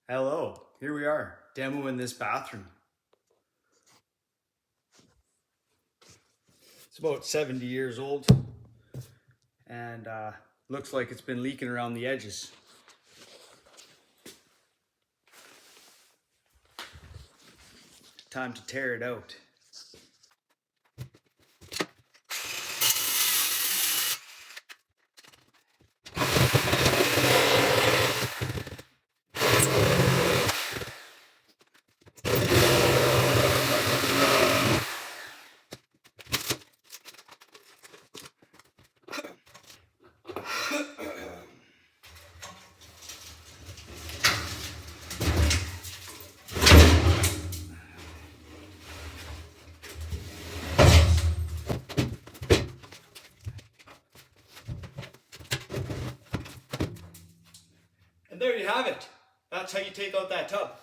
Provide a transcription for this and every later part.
Hello, here we are, demoing this bathroom. It's about 70 years old and looks like it's been leaking around the edges. Time to tear it out. And there you have it. That's how you take out that tub.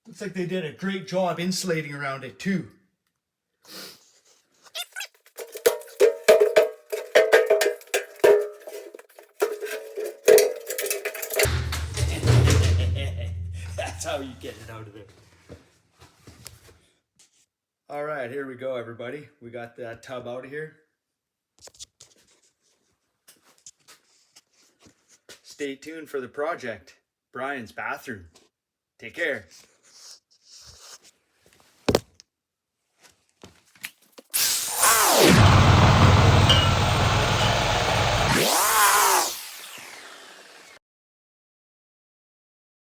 Looks like they did a great job insulating around it too. That's how you get it out of there. All right, here we go, everybody. We got that tub out of here. Stay tuned for the project, Brian's bathroom. Take care.